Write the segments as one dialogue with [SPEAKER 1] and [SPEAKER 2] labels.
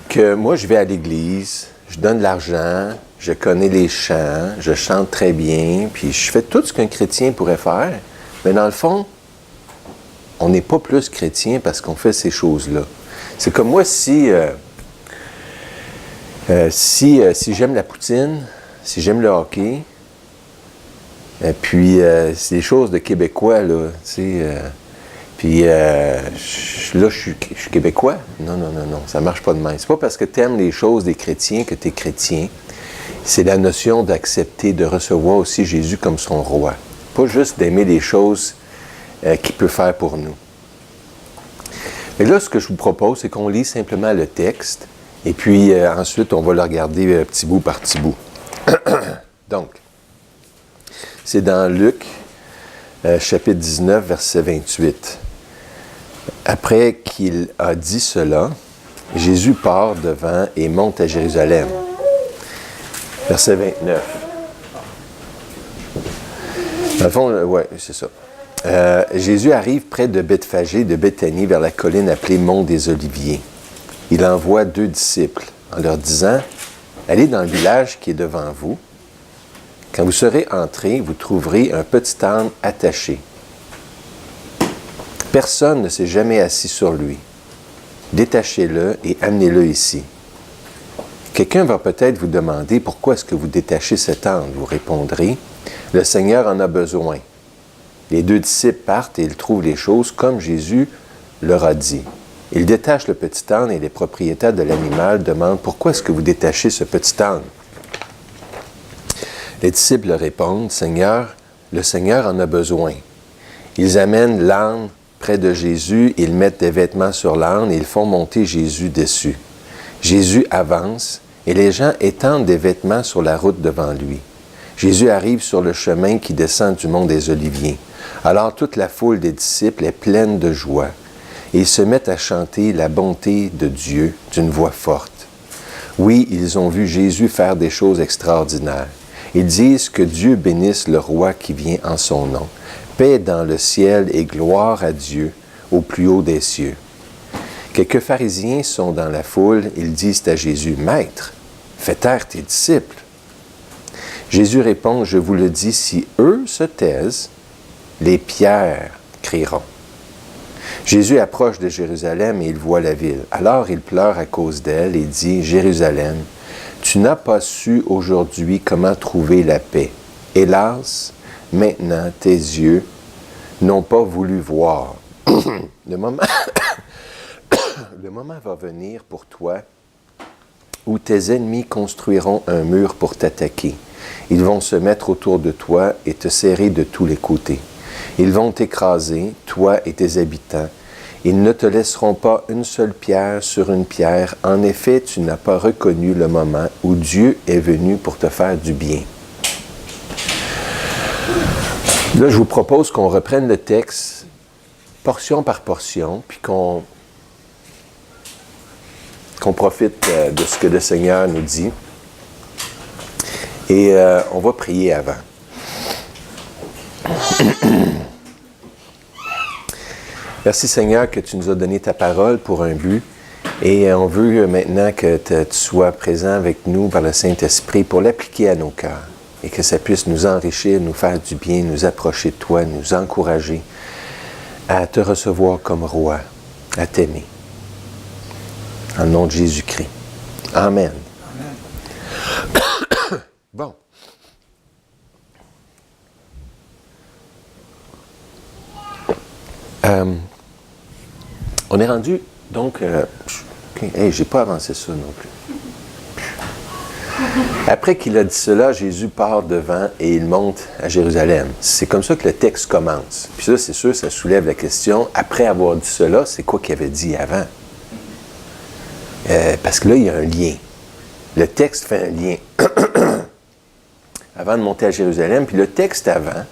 [SPEAKER 1] Que moi, je vais à l'église, je donne de l'argent, je connais les chants, je chante très bien, puis je fais tout ce qu'un chrétien pourrait faire. Mais dans le fond, on n'est pas plus chrétien parce qu'on fait ces choses-là. C'est comme moi, si j'aime la poutine, si j'aime le hockey, puis c'est des choses de Québécois, là, tu sais... Puis là, je suis québécois. Non, ça marche pas de même. C'est pas parce que tu aimes les choses des chrétiens que tu es chrétien. C'est la notion d'accepter, de recevoir aussi Jésus comme son roi. Pas juste d'aimer les choses qu'il peut faire pour nous. Mais là, ce que je vous propose, c'est qu'on lit simplement le texte, et puis ensuite, on va le regarder petit bout par petit bout. Donc, c'est dans Luc, chapitre 19, verset 28. Après qu'il a dit cela, Jésus part devant et monte à Jérusalem. Verset 29. Dans le fond, oui, c'est ça. Jésus arrive près de Bethphagée, de Béthanie, vers la colline appelée Mont des Oliviers. Il envoie 2 disciples en leur disant, « Allez dans le village qui est devant vous. Quand vous serez entrés, vous trouverez un petit âne attaché. Personne ne s'est jamais assis sur lui. Détachez-le et amenez-le ici. Quelqu'un va peut-être vous demander pourquoi est-ce que vous détachez cet âne. Vous répondrez, le Seigneur en a besoin. Les 2 disciples partent et ils trouvent les choses comme Jésus leur a dit. Ils détachent le petit âne et les propriétaires de l'animal demandent pourquoi est-ce que vous détachez ce petit âne. Les disciples leur répondent, Seigneur, le Seigneur en a besoin. Ils amènent l'âne près de Jésus, ils mettent des vêtements sur l'âne et ils font monter Jésus dessus. Jésus avance et les gens étendent des vêtements sur la route devant lui. Jésus arrive sur le chemin qui descend du mont des Oliviers. Alors toute la foule des disciples est pleine de joie et ils se mettent à chanter la bonté de Dieu d'une voix forte. Oui, ils ont vu Jésus faire des choses extraordinaires. Ils disent que Dieu bénisse le roi qui vient en son nom. Paix dans le ciel et gloire à Dieu au plus haut des cieux. Quelques pharisiens sont dans la foule, ils disent à Jésus, « Maître, fais taire tes disciples. » Jésus répond, « Je vous le dis, si eux se taisent, les pierres crieront. » Jésus approche de Jérusalem et il voit la ville. Alors il pleure à cause d'elle et dit, « Jérusalem, tu n'as pas su aujourd'hui comment trouver la paix. Hélas, maintenant, tes yeux n'ont pas voulu voir. Le moment va venir pour toi où tes ennemis construiront un mur pour t'attaquer. Ils vont se mettre autour de toi et te serrer de tous les côtés. Ils vont t'écraser, toi et tes habitants. Ils ne te laisseront pas une seule pierre sur une pierre. En effet, tu n'as pas reconnu le moment où Dieu est venu pour te faire du bien. » Là, je vous propose qu'on reprenne le texte portion par portion, puis qu'on profite de ce que le Seigneur nous dit. Et on va prier avant. Merci Seigneur que tu nous as donné ta parole pour un but. Et on veut maintenant que tu sois présent avec nous par le Saint-Esprit pour l'appliquer à nos cœurs. Et que ça puisse nous enrichir, nous faire du bien, nous approcher de toi, nous encourager à te recevoir comme roi, à t'aimer. En le nom de Jésus-Christ. Amen. Amen. Bon. On est rendu, donc... j'ai pas avancé ça non plus. Après qu'il a dit cela, Jésus part devant et il monte à Jérusalem. C'est comme ça que le texte commence. Puis ça, c'est sûr, ça soulève la question, après avoir dit cela, c'est quoi qu'il avait dit avant? Parce que là, il y a un lien. Le texte fait un lien. Avant de monter à Jérusalem, puis le texte avant,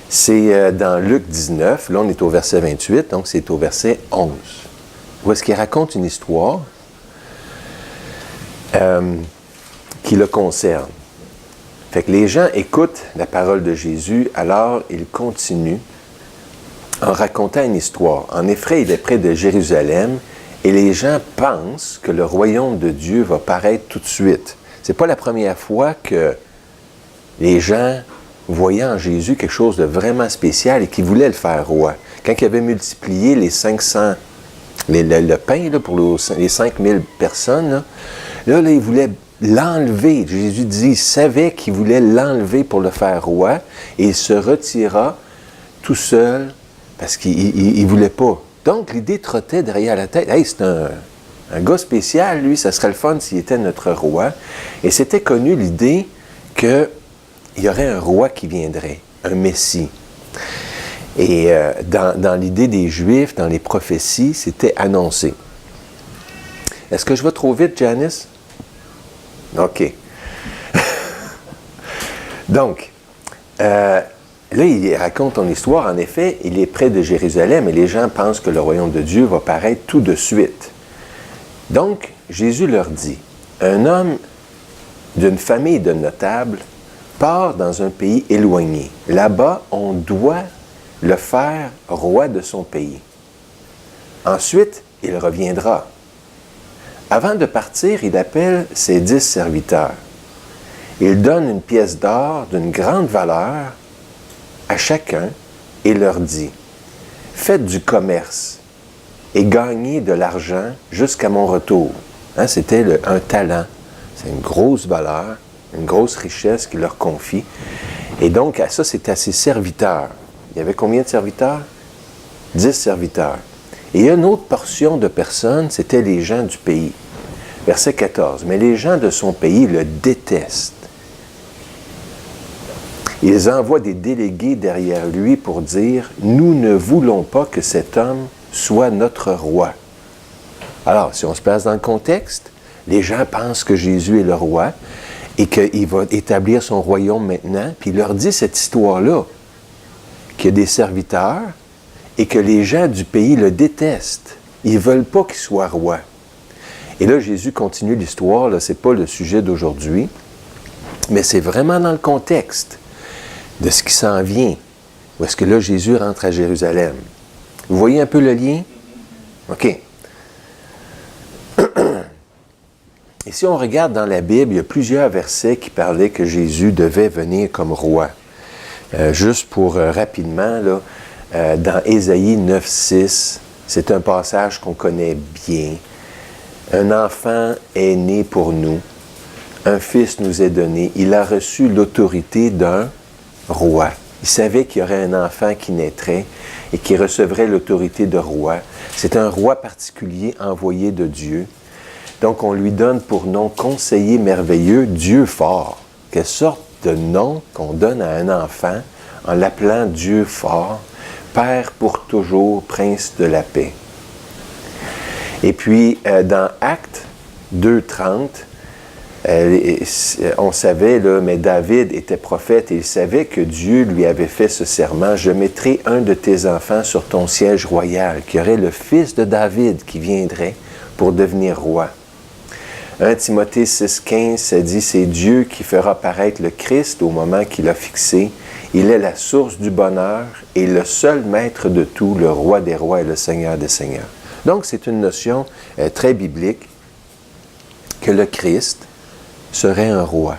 [SPEAKER 1] c'est dans Luc 19, là on est au verset 28, donc c'est au verset 11. Où est-ce qu'il raconte une histoire qui le concerne. Fait que les gens écoutent la parole de Jésus, alors ils continuent en racontant une histoire. En effet, il est près de Jérusalem Et les gens pensent que le royaume de Dieu va paraître tout de suite. C'est pas la première fois que les gens voyaient en Jésus quelque chose de vraiment spécial et qui voulaient le faire roi. Quand il avait multiplié les 500, le pain là, pour les 5000 personnes, là, il voulait l'enlever. Jésus dit, il savait qu'il voulait l'enlever pour le faire roi et il se retira tout seul parce qu'il ne voulait pas. Donc, l'idée trottait derrière la tête. Hey, c'est un gars spécial, lui, ça serait le fun s'il était notre roi. Et c'était connu l'idée qu'il y aurait un roi qui viendrait, un Messie. Et dans l'idée des Juifs, dans les prophéties, c'était annoncé. Est-ce que je vais trop vite, Janice? OK. Donc, là, il raconte ton histoire. En effet, il est près de Jérusalem et les gens pensent que le royaume de Dieu va paraître tout de suite. Donc, Jésus leur dit, un homme d'une famille de notables part dans un pays éloigné. Là-bas, on doit le faire roi de son pays. Ensuite, il reviendra. Avant de partir, il appelle ses 10 serviteurs. Il donne une pièce d'or d'une grande valeur à chacun et leur dit, « Faites du commerce et gagnez de l'argent jusqu'à mon retour. » Hein, c'était un talent. C'est une grosse valeur, une grosse richesse qu'il leur confie. Et donc, à ça, c'est à ses serviteurs. Il y avait combien de serviteurs? 10 serviteurs. Et une autre portion de personnes, c'était les gens du pays. Verset 14. Mais les gens de son pays le détestent. Ils envoient des délégués derrière lui pour dire « Nous ne voulons pas que cet homme soit notre roi. » Alors, si on se place dans le contexte, les gens pensent que Jésus est le roi et qu'il va établir son royaume maintenant, puis il leur dit cette histoire-là, qu'il y a des serviteurs et que les gens du pays le détestent. Ils ne veulent pas qu'il soit roi. Et là, Jésus continue l'histoire, là, ce n'est pas le sujet d'aujourd'hui, mais c'est vraiment dans le contexte de ce qui s'en vient. Où est-ce que là, Jésus rentre à Jérusalem? Vous voyez un peu le lien? OK. Et si on regarde dans la Bible, il y a plusieurs versets qui parlaient que Jésus devait venir comme roi. Juste pour rapidement, là, dans Ésaïe 9,6, c'est un passage qu'on connaît bien. Un enfant est né pour nous, un fils nous est donné, il a reçu l'autorité d'un roi. Il savait qu'il y aurait un enfant qui naîtrait et qui recevrait l'autorité de roi. C'est un roi particulier envoyé de Dieu. Donc, on lui donne pour nom conseiller merveilleux, Dieu fort. Quelle sorte de nom qu'on donne à un enfant en l'appelant Dieu fort, Père pour toujours, Prince de la paix. Et puis, dans Actes 2,30, on savait, là, mais David était prophète et il savait que Dieu lui avait fait ce serment, « Je mettrai un de tes enfants sur ton siège royal, qui aurait le fils de David qui viendrait pour devenir roi. » 1 Timothée 6,15, ça dit, « C'est Dieu qui fera paraître le Christ au moment qu'il a fixé. Il est la source du bonheur et le seul maître de tout, le roi des rois et le seigneur des seigneurs. » Donc, c'est une notion très biblique que le Christ serait un roi.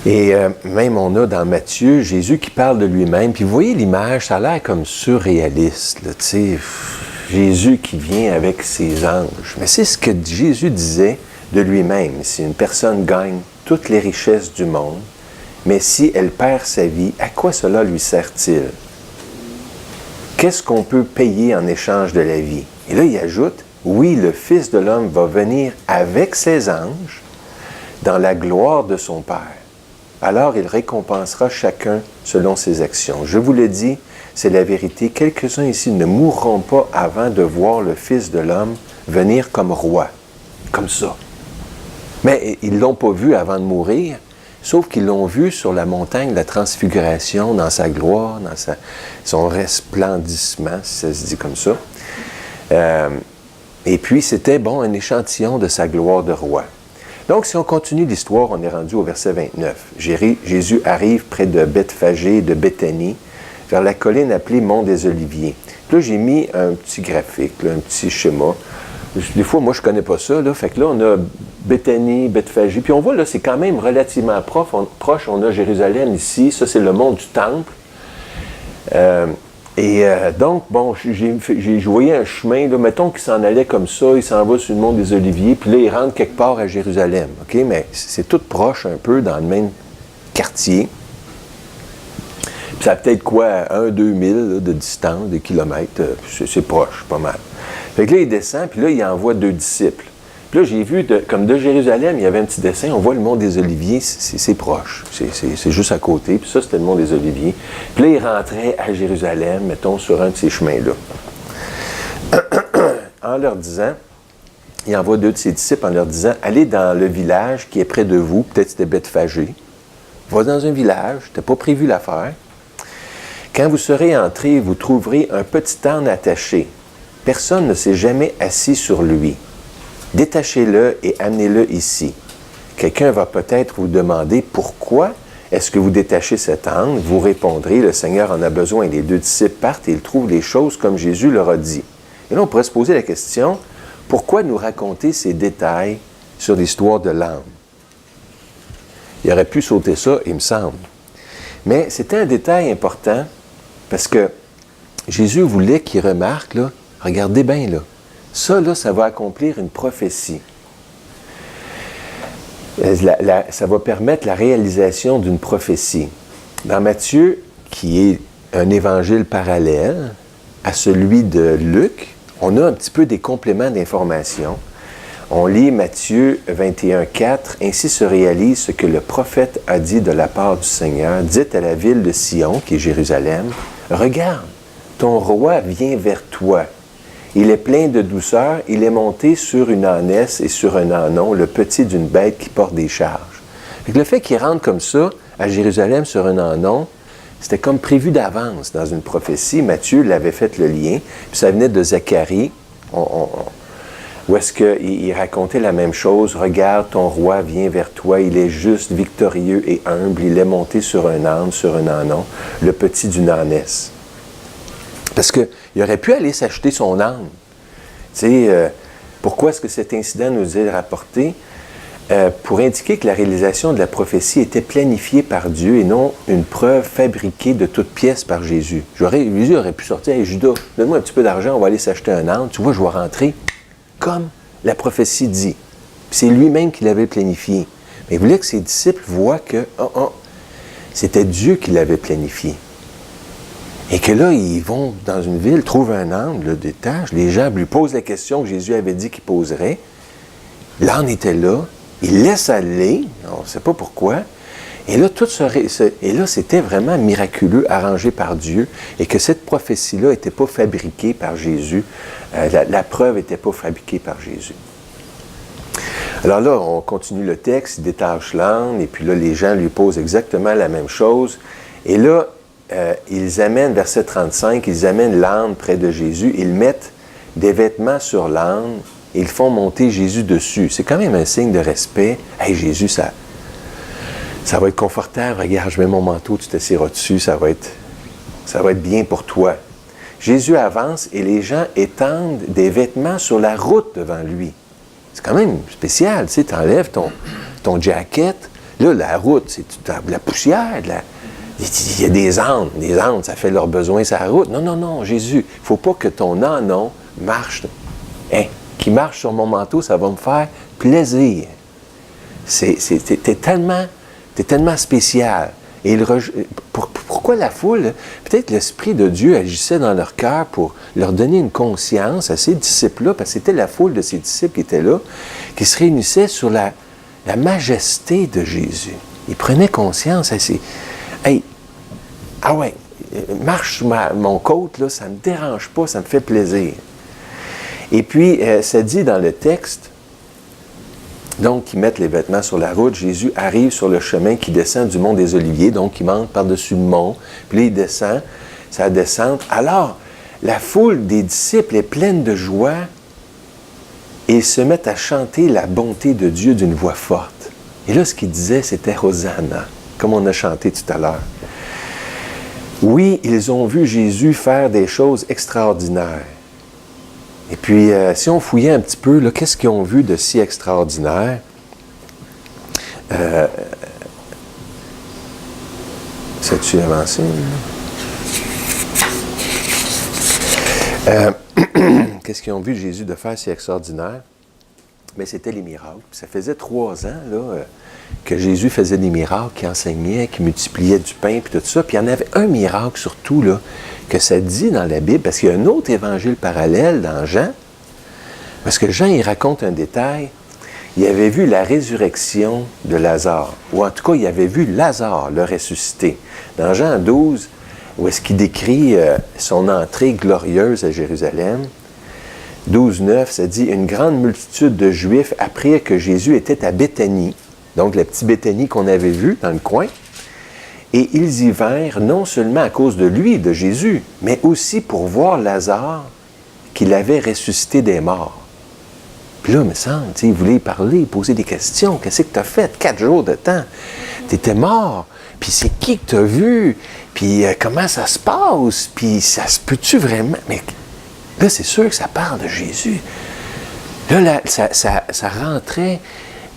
[SPEAKER 1] Et même on a dans Matthieu, Jésus qui parle de lui-même, puis vous voyez l'image, ça a l'air comme surréaliste, là, tu sais, Jésus qui vient avec ses anges. Mais c'est ce que Jésus disait de lui-même. Si une personne gagne toutes les richesses du monde, mais si elle perd sa vie, à quoi cela lui sert-il? Qu'est-ce qu'on peut payer en échange de la vie? Et là, il ajoute, oui, le Fils de l'homme va venir avec ses anges dans la gloire de son Père. Alors, il récompensera chacun selon ses actions. Je vous le dis, c'est la vérité. Quelques-uns ici ne mourront pas avant de voir le Fils de l'homme venir comme roi. Comme ça. Mais ils ne l'ont pas vu avant de mourir, sauf qu'ils l'ont vu sur la montagne de la transfiguration, dans sa gloire, dans son resplendissement, si ça se dit comme ça. Et puis, c'était, bon, un échantillon de sa gloire de roi. Donc, si on continue l'histoire, on est rendu au verset 29. Jésus arrive près de Bethphagée et de Béthanie, vers la colline appelée Mont des Oliviers. Puis là, j'ai mis un petit graphique, là, un petit schéma. Des fois, moi, je ne connais pas ça. Là. Fait que là, on a Béthanie, Bethphagée. Puis on voit, là, c'est quand même relativement proche. On a Jérusalem ici. Ça, c'est le mont du Temple. Donc, bon, je voyais un chemin, là, mettons qu'il s'en allait comme ça, il s'en va sur le mont des Oliviers, puis là, il rentre quelque part à Jérusalem. OK? Mais c'est tout proche un peu, dans le même quartier. Puis ça a peut-être quoi, 1-2 000 là, de distance, des kilomètres. C'est proche, pas mal. Fait que là, il descend, puis là, il envoie 2 disciples. Puis là, j'ai vu, comme de Jérusalem, il y avait un petit dessin, on voit le mont des Oliviers, c'est proche, c'est juste à côté, puis ça, c'était le mont des Oliviers. Puis là, il rentrait à Jérusalem, mettons, sur un de ces chemins-là. En leur disant, il envoie 2 de ses disciples en leur disant, allez dans le village qui est près de vous, peut-être c'était Bethphagée, va dans un village, t'as pas prévu l'affaire. Quand vous serez entrés, vous trouverez un petit âne attaché. Personne ne s'est jamais assis sur lui. Détachez-le et amenez-le ici. Quelqu'un va peut-être vous demander pourquoi est-ce que vous détachez cet âne. Vous répondrez, le Seigneur en a besoin. Les 2 disciples partent et ils trouvent les choses comme Jésus leur a dit. Et là, on pourrait se poser la question, pourquoi nous raconter ces détails sur l'histoire de l'âne? Il aurait pu sauter ça, il me semble. Mais c'était un détail important parce que Jésus voulait qu'ils remarquent, là, regardez bien là, ça, là, ça va accomplir une prophétie. Ça va permettre la réalisation d'une prophétie. Dans Matthieu, qui est un évangile parallèle à celui de Luc, on a un petit peu des compléments d'information. On lit Matthieu 21:4, « Ainsi se réalise ce que le prophète a dit de la part du Seigneur. Dites à la ville de Sion, qui est Jérusalem, « Regarde, ton roi vient vers toi. Il est plein de douceur, il est monté sur une ânesse et sur un ânon, le petit d'une bête qui porte des charges. » Le fait qu'il rentre comme ça à Jérusalem sur un ânon, c'était comme prévu d'avance dans une prophétie. Matthieu l'avait fait le lien, puis ça venait de Zacharie, où est-ce qu'il racontait la même chose. « Regarde, ton roi vient vers toi, il est juste, victorieux et humble, il est monté sur un âne, sur un ânon, le petit d'une ânesse. » Parce qu'il aurait pu aller s'acheter son âne. Tu sais, pourquoi est-ce que cet incident nous est rapporté? Pour indiquer que la réalisation de la prophétie était planifiée par Dieu et non une preuve fabriquée de toutes pièces par Jésus. Jésus aurait pu sortir, « Hey, Judas, donne-moi un petit peu d'argent, on va aller s'acheter un âne. Tu vois, je vais rentrer. » Comme la prophétie dit. Puis c'est lui-même qui l'avait planifié. Mais il voulait que ses disciples voient que c'était Dieu qui l'avait planifié. Et que là, ils vont dans une ville, trouvent un âne, le détachent, les gens lui posent la question que Jésus avait dit qu'il poserait. L'âne était là, il laisse aller, on ne sait pas pourquoi. Et là, c'était vraiment miraculeux, arrangé par Dieu, et que cette prophétie-là n'était pas fabriquée par Jésus. La preuve n'était pas fabriquée par Jésus. Alors là, on continue le texte, il détache l'âne, et puis là, les gens lui posent exactement la même chose. Et là, ils amènent, verset 35, ils amènent l'âne près de Jésus, ils mettent des vêtements sur l'âne, et ils font monter Jésus dessus. C'est quand même un signe de respect. « Hey, Jésus, ça va être confortable, regarde, je mets mon manteau, tu t'assiras dessus, ça va être bien pour toi. » Jésus avance et les gens étendent des vêtements sur la route devant lui. C'est quand même spécial, tu sais, tu enlèves ton jacket, là, la route, c'est de la poussière, il y a des ânes, ça fait leurs besoins sur la route. Non, Jésus, il ne faut pas que ton ânon marche. Qui marche sur mon manteau, ça va me faire plaisir. T'es tellement spécial. Et pourquoi la foule? Peut-être l'Esprit de Dieu agissait dans leur cœur pour leur donner une conscience à ces disciples-là, parce que c'était la foule de ces disciples qui étaient là, qui se réunissaient sur la majesté de Jésus. Ils prenaient conscience. Marche sur mon côte, là, ça ne me dérange pas, ça me fait plaisir. Et puis, ça dit dans le texte, donc, ils mettent les vêtements sur la route. Jésus arrive sur le chemin qui descend du mont des Oliviers, donc il monte par-dessus le mont, puis là, il descend, ça descend. Alors, la foule des disciples est pleine de joie et ils se mettent à chanter la bonté de Dieu d'une voix forte. Et là, ce qu'ils disaient, c'était « Hosanna », comme on a chanté tout à l'heure. Oui, ils ont vu Jésus faire des choses extraordinaires. Et puis, si on fouillait un petit peu, là, qu'est-ce qu'ils ont vu de si extraordinaire? Ça-tu avancé? Qu'est-ce qu'ils ont vu Jésus de faire si extraordinaire? Bien, c'était les miracles. Ça faisait 3 ans là, que Jésus faisait des miracles, qu'il enseignait, qu'il multipliait du pain, puis tout ça. Puis il y en avait un miracle surtout, là, que ça dit dans la Bible, parce qu'il y a un autre évangile parallèle dans Jean, parce que Jean, il raconte un détail. Il avait vu la résurrection de Lazare, ou en tout cas, il avait vu Lazare le ressusciter. Dans Jean 12, où est-ce qu'il décrit son entrée glorieuse à Jérusalem, 12:9, ça dit « Une grande multitude de Juifs apprirent que Jésus était à Béthanie », donc la petite Béthanie qu'on avait vue dans le coin, et ils y vinrent non seulement à cause de lui, de Jésus, mais aussi pour voir Lazare qu'il avait ressuscité des morts. Puis là, il me semble, il voulait y parler, poser des questions. Qu'est-ce que tu as fait? 4 jours de temps. Tu étais mort. Puis c'est qui que tu as vu? Puis comment ça se passe? Puis ça se peut-tu vraiment? Mais là, c'est sûr que ça parle de Jésus. Là, ça rentrait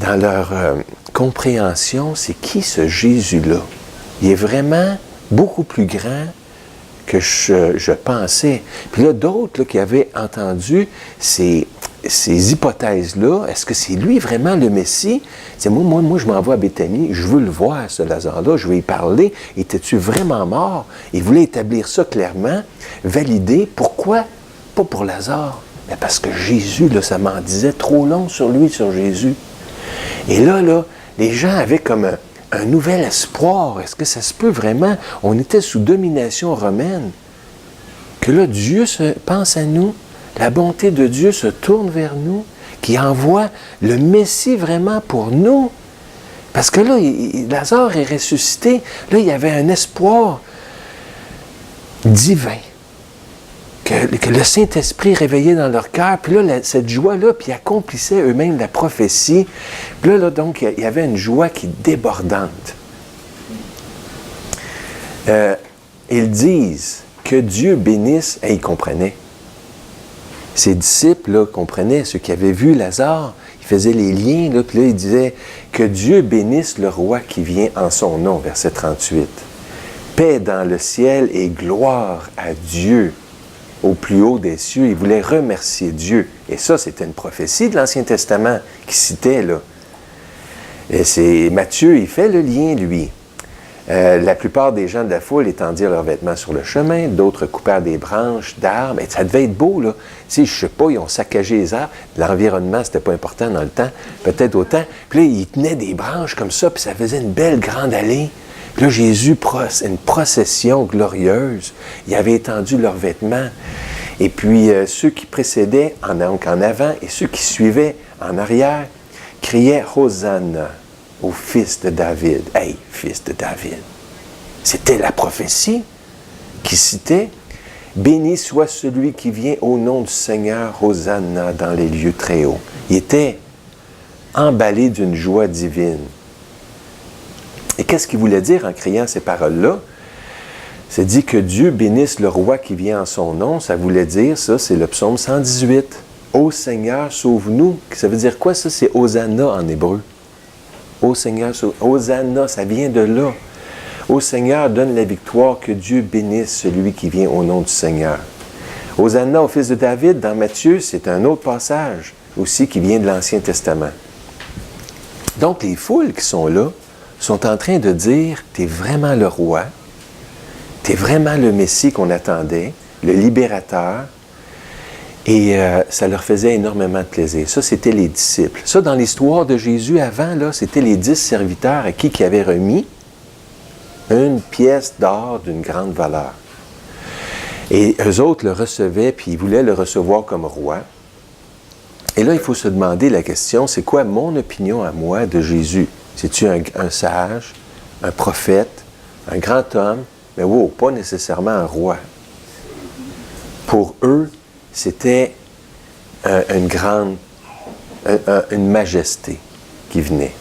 [SPEAKER 1] dans leur compréhension. C'est qui ce Jésus-là? Il est vraiment beaucoup plus grand que je pensais. Puis là, d'autres là, qui avaient entendu ces hypothèses-là, est-ce que c'est lui vraiment le Messie? C'est moi, je m'en vais à Béthanie, je veux le voir, ce Lazare-là, je veux y parler. Étais-tu vraiment mort? Il voulait établir ça clairement, valider. Pourquoi? Pas pour Lazare, mais parce que Jésus, là, ça m'en disait trop long sur lui, sur Jésus. Et là, les gens avaient comme un nouvel espoir. Est-ce que ça se peut vraiment? On était sous domination romaine. Que là, Dieu pense à nous. La bonté de Dieu se tourne vers nous, qui envoie le Messie vraiment pour nous. Parce que là, Lazare est ressuscité. Là, il y avait un espoir divin. Que le Saint-Esprit réveillait dans leur cœur. Puis là, cette joie-là, puis ils accomplissaient eux-mêmes la prophétie. Puis là, donc, il y avait une joie qui est débordante. Ils disent que Dieu bénisse, et ils comprenaient. Ses disciples là, comprenaient, ceux qui avaient vu Lazare, ils faisaient les liens, là, puis là, ils disaient que Dieu bénisse le roi qui vient en son nom, verset 38. Paix dans le ciel et gloire à Dieu au plus haut des cieux. Ils voulaient remercier Dieu. Et ça, c'était une prophétie de l'Ancien Testament qui citait, là. Et c'est Matthieu, il fait le lien, lui. La plupart des gens de la foule étendirent leurs vêtements sur le chemin, d'autres coupèrent des branches d'arbres. Et ça devait être beau, là. Tu sais, je sais pas, ils ont saccagé les arbres. L'environnement, c'était pas important dans le temps, peut-être autant. Puis là, ils tenaient des branches comme ça, puis ça faisait une belle grande allée. Puis là, Jésus, une procession glorieuse. Ils avaient étendu leurs vêtements. Et puis, ceux qui précédaient en avant et ceux qui suivaient en arrière criaient « Hosanna » au fils de David. Hey, fils de David. C'était la prophétie qui citait « Béni soit celui qui vient au nom du Seigneur, Hosanna dans les lieux très hauts. » Il était emballé d'une joie divine. Et qu'est-ce qu'il voulait dire en criant ces paroles-là? C'est dit que Dieu bénisse le roi qui vient en son nom. Ça voulait dire, ça, c'est le psaume 118. « Ô Seigneur, sauve-nous ». Ça veut dire quoi, ça? C'est « Hosanna » en hébreu. Ô Seigneur, Hosanna, ça vient de là. Ô Seigneur, donne la victoire, que Dieu bénisse celui qui vient au nom du Seigneur. Hosanna au fils de David, dans Matthieu, c'est un autre passage aussi qui vient de l'Ancien Testament. Donc, les foules qui sont là sont en train de dire, t'es vraiment le roi, t'es vraiment le Messie qu'on attendait, le libérateur, et ça leur faisait énormément de plaisir. Ça, c'était les disciples. Ça, dans l'histoire de Jésus avant, là, c'était les 10 serviteurs à qui avaient remis une pièce d'or d'une grande valeur. Et eux autres le recevaient, puis ils voulaient le recevoir comme roi. Et là, il faut se demander la question, c'est quoi mon opinion à moi de Jésus? C'est-tu un sage, un prophète, un grand homme? Mais wow, pas nécessairement un roi. Pour eux, c'était une majesté qui venait.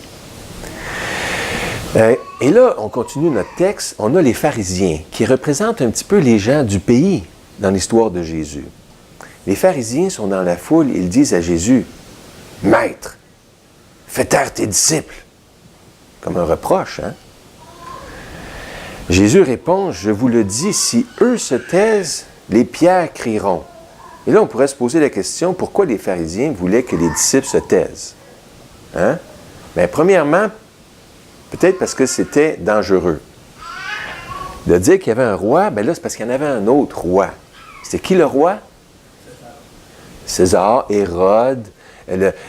[SPEAKER 1] Et là, on continue notre texte. On a les pharisiens qui représentent un petit peu les gens du pays dans l'histoire de Jésus. Les pharisiens sont dans la foule, ils disent à Jésus, « Maître, fais taire tes disciples. » Comme un reproche, hein? Jésus répond, « Je vous le dis, si eux se taisent, les pierres crieront. » Et là, on pourrait se poser la question, pourquoi les pharisiens voulaient que les disciples se taisent? Hein? Bien, premièrement, peut-être parce que c'était dangereux. De dire qu'il y avait un roi, bien là, c'est parce qu'il y en avait un autre roi. C'était qui le roi? César, Hérode.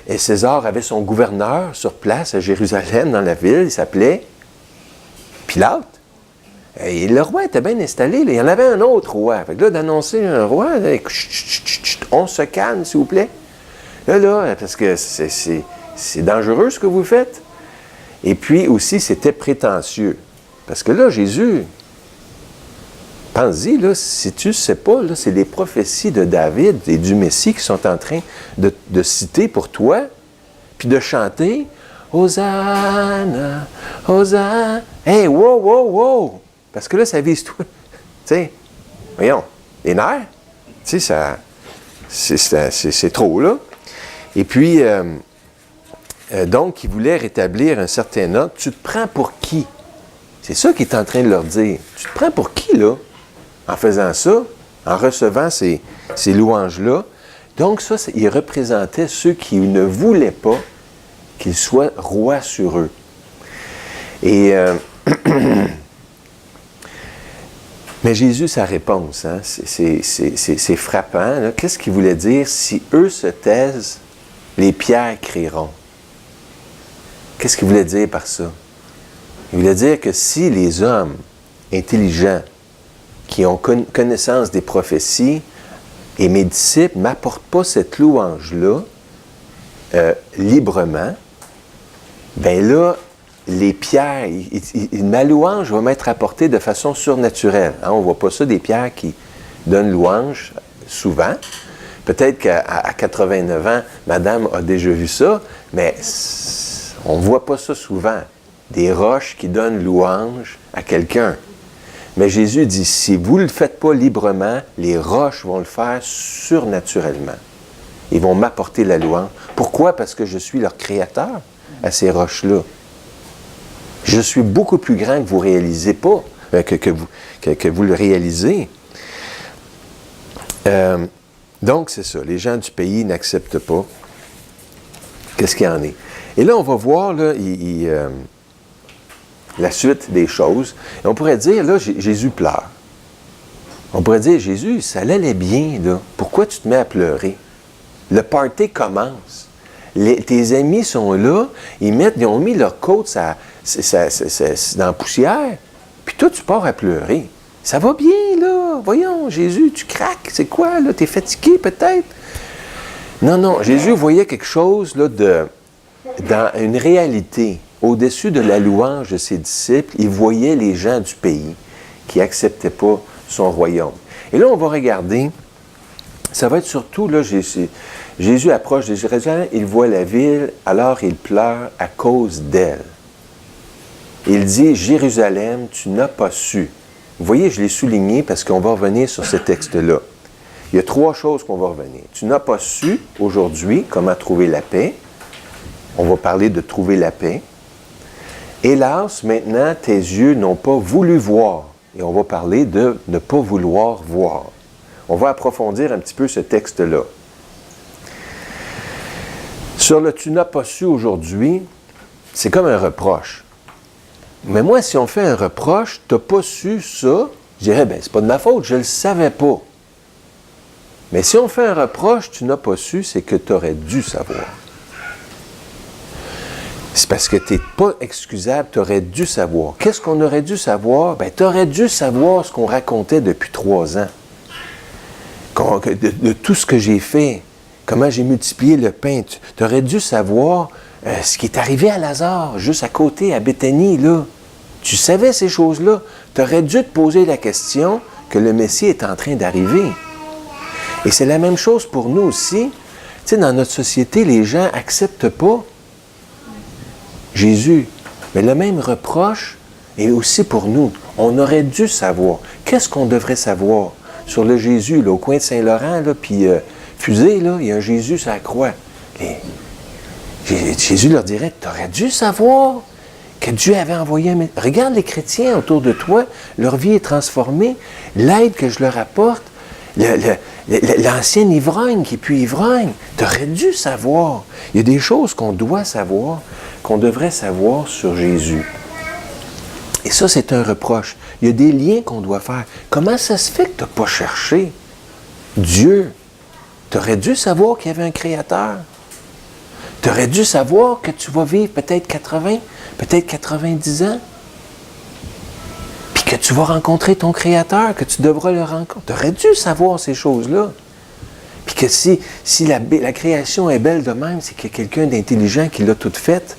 [SPEAKER 1] Et César avait son gouverneur sur place à Jérusalem, dans la ville. Il s'appelait Pilate. Et le roi était bien installé. Là. Il y en avait un autre roi. Fait que là, d'annoncer un roi, là, on se calme, s'il vous plaît. Là, parce que c'est dangereux ce que vous faites. Et puis aussi, c'était prétentieux. Parce que là, Jésus, pense-y, là, si tu ne sais pas, là, c'est les prophéties de David et du Messie qui sont en train de citer pour toi, puis de chanter « Hosanna, Hosanna ». Hey, wow, wow, wow! Parce que là, ça vise toi. Tu sais, voyons, les nerfs, tu sais, c'est trop, là. Et puis, donc, il voulait rétablir un certain ordre. Tu te prends pour qui? C'est ça qu'il est en train de leur dire. Tu te prends pour qui, là? En faisant ça, en recevant ces louanges-là. Donc, ça, il représentait ceux qui ne voulaient pas qu'il soit roi sur eux. Et mais Jésus, sa réponse, hein, c'est frappant. Là. Qu'est-ce qu'il voulait dire? Si eux se taisent, les pierres crieront. Qu'est-ce qu'il voulait dire par ça? Il voulait dire que si les hommes intelligents, qui ont connaissance des prophéties, et mes disciples ne m'apportent pas cette louange-là librement, bien là, les pierres, ma louange va m'être apportée de façon surnaturelle. Hein, on ne voit pas ça des pierres qui donnent louange souvent. Peut-être qu'à 89 ans, madame a déjà vu ça, mais on ne voit pas ça souvent. Des roches qui donnent louange à quelqu'un. Mais Jésus dit, si vous ne le faites pas librement, les roches vont le faire surnaturellement. Ils vont m'apporter la louange. Pourquoi? Parce que je suis leur créateur à ces roches-là. Je suis beaucoup plus grand que vous ne réalisez pas, que vous le réalisez. Donc, c'est ça. Les gens du pays n'acceptent pas. Qu'est-ce qu'il y en est? Et là, on va voir là, la suite des choses. Et on pourrait dire, là, Jésus pleure. On pourrait dire, Jésus, ça allait bien, là. Pourquoi tu te mets à pleurer? Le party commence. Tes amis sont là, ils ont mis leur côte dans la poussière, puis toi, tu pars à pleurer. Ça va bien, là. Voyons, Jésus, tu craques. C'est quoi, là? T'es fatigué, peut-être? Non. Jésus voyait quelque chose, là, dans une réalité. Au-dessus de la louange de ses disciples, il voyait les gens du pays qui n'acceptaient pas son royaume. Et là, on va regarder, ça va être surtout, là, Jésus approche de Jérusalem, il voit la ville, alors il pleure à cause d'elle. Il dit, Jérusalem, tu n'as pas su. Vous voyez, je l'ai souligné parce qu'on va revenir sur ce texte-là. Il y a 3 choses qu'on va revenir. Tu n'as pas su, aujourd'hui, comment trouver la paix. On va parler de trouver la paix. Hélas, maintenant, tes yeux n'ont pas voulu voir. Et on va parler de ne pas vouloir voir. On va approfondir un petit peu ce texte-là. Sur le « tu n'as pas su aujourd'hui », c'est comme un reproche. Mais moi, si on fait un reproche, « tu n'as pas su ça », je dirais, bien, c'est pas de ma faute, je ne le savais pas. Mais si on fait un reproche, « tu n'as pas su », c'est que tu aurais dû savoir. C'est parce que tu n'es pas excusable, tu aurais dû savoir. Qu'est-ce qu'on aurait dû savoir? Bien, tu aurais dû savoir ce qu'on racontait depuis 3 ans. De tout ce que j'ai fait, comment j'ai multiplié le pain. Tu aurais dû savoir ce qui est arrivé à Lazare, juste à côté, à Béthanie, là. Tu savais ces choses-là. Tu aurais dû te poser la question que le Messie est en train d'arriver. Et c'est la même chose pour nous aussi. Tu sais, dans notre société, les gens n'acceptent pas Jésus. Mais le même reproche et aussi pour nous. On aurait dû savoir. Qu'est-ce qu'on devrait savoir? Sur le Jésus, là, au coin de Saint-Laurent, là, puis Fusée, là, il y a un Jésus sur la croix. Jésus leur dirait, tu aurais dû savoir que Dieu avait envoyé un... Regarde les chrétiens autour de toi, leur vie est transformée, l'aide que je leur apporte, l'ancien ivrogne qui est plus ivrogne, tu aurais dû savoir. Il y a des choses qu'on doit savoir, qu'on devrait savoir sur Jésus. Et ça, c'est un reproche. Il y a des liens qu'on doit faire. Comment ça se fait que tu n'as pas cherché Dieu? Tu aurais dû savoir qu'il y avait un Créateur. Tu aurais dû savoir que tu vas vivre peut-être 80, peut-être 90 ans. Puis que tu vas rencontrer ton Créateur, que tu devras le rencontrer. Tu aurais dû savoir ces choses-là. Puis que si la création est belle de même, c'est qu'il y a quelqu'un d'intelligent qui l'a toute faite.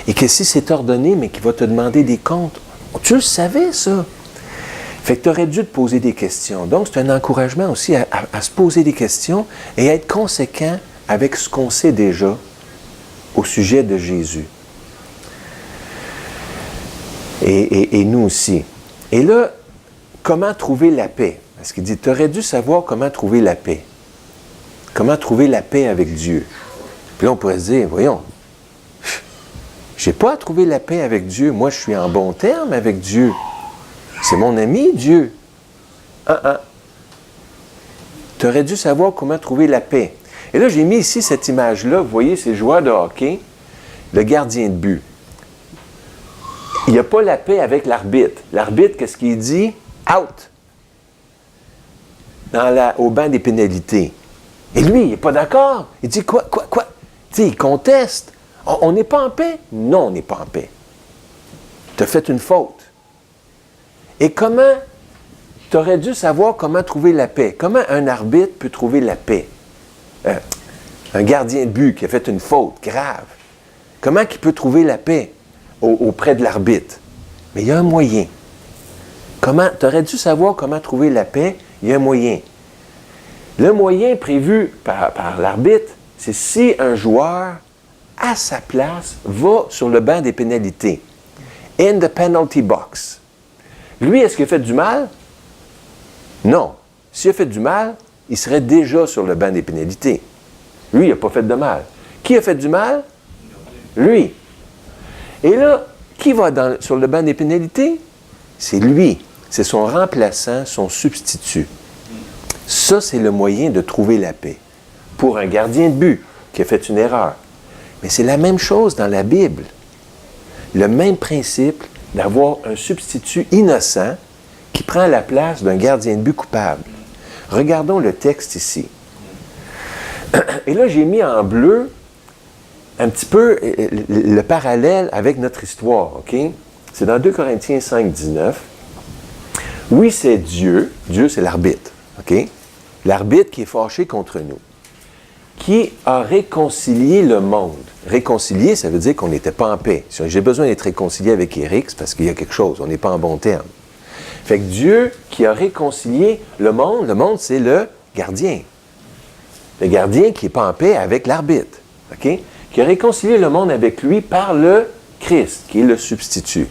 [SPEAKER 1] Et que si c'est ordonné, mais qui va te demander des comptes, tu le savais, ça. Fait que tu aurais dû te poser des questions. Donc, c'est un encouragement aussi à se poser des questions et à être conséquent avec ce qu'on sait déjà au sujet de Jésus. Et nous aussi. Et là, comment trouver la paix? Parce qu'il dit, tu aurais dû savoir comment trouver la paix. Comment trouver la paix avec Dieu. Puis là, on pourrait se dire, voyons, je n'ai pas à trouver la paix avec Dieu. Moi, je suis en bon terme avec Dieu. C'est mon ami, Dieu. Tu aurais dû savoir comment trouver la paix. Et là, j'ai mis ici cette image-là. Vous voyez, c'est le joueur de hockey, le gardien de but. Il n'y a pas la paix avec l'arbitre. L'arbitre, qu'est-ce qu'il dit? Out! Au banc des pénalités. Et lui, il n'est pas d'accord. Il dit quoi? Tu sais, il conteste. On n'est pas en paix? Non, on n'est pas en paix. Tu as fait une faute. Et comment, tu aurais dû savoir comment trouver la paix. Comment un arbitre peut trouver la paix? Un gardien de but qui a fait une faute grave. Comment il peut trouver la paix auprès de l'arbitre? Mais il y a un moyen. Tu aurais dû savoir comment trouver la paix? Il y a un moyen. Le moyen prévu par l'arbitre, c'est si un joueur à sa place, va sur le banc des pénalités. In the penalty box. Lui, est-ce qu'il a fait du mal? Non. S'il a fait du mal, il serait déjà sur le banc des pénalités. Lui, il n'a pas fait de mal. Qui a fait du mal? Lui. Et là, qui va sur le banc des pénalités? C'est lui. C'est son remplaçant, son substitut. Ça, c'est le moyen de trouver la paix. Pour un gardien de but qui a fait une erreur. Mais c'est la même chose dans la Bible. Le même principe d'avoir un substitut innocent qui prend la place d'un gardien de but coupable. Regardons le texte ici. Et là, j'ai mis en bleu un petit peu le parallèle avec notre histoire, OK? C'est dans 2 Corinthiens 5, 19. Oui, c'est Dieu. Dieu, c'est l'arbitre, OK? L'arbitre qui est fâché contre nous. Qui a réconcilié le monde. Réconcilier, ça veut dire qu'on n'était pas en paix. Si j'ai besoin d'être réconcilié avec Éric, c'est parce qu'il y a quelque chose, on n'est pas en bon terme. Fait que Dieu qui a réconcilié le monde, c'est le gardien. Le gardien qui n'est pas en paix avec l'arbitre. OK? Qui a réconcilié le monde avec lui par le Christ, qui est le substitut.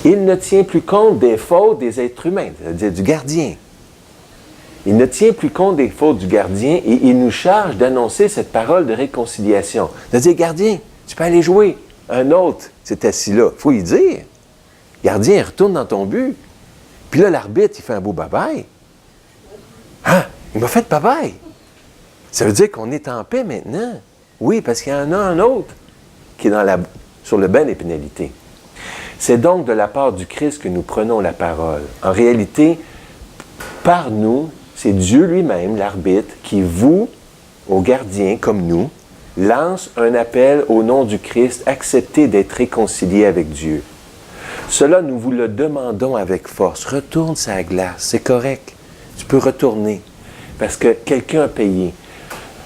[SPEAKER 1] Il ne tient plus compte des fautes des êtres humains, c'est-à-dire du gardien. Il ne tient plus compte des fautes du gardien et il nous charge d'annoncer cette parole de réconciliation. C'est-à-dire, gardien, tu peux aller jouer. Un autre s'est assis là. Il faut lui dire. Gardien, retourne dans ton but. Puis là, l'arbitre, il fait un beau bye-bye. Ah, il m'a fait bye-bye. Ça veut dire qu'on est en paix maintenant. Oui, parce qu'il y en a un autre qui est sur le banc des pénalités. C'est donc de la part du Christ que nous prenons la parole. En réalité, par nous, c'est Dieu lui-même, l'arbitre, qui vous, aux gardiens comme nous, lance un appel au nom du Christ, acceptez d'être réconciliés avec Dieu. Cela, nous vous le demandons avec force. Retourne sa glace, c'est correct. Tu peux retourner, parce que quelqu'un a payé.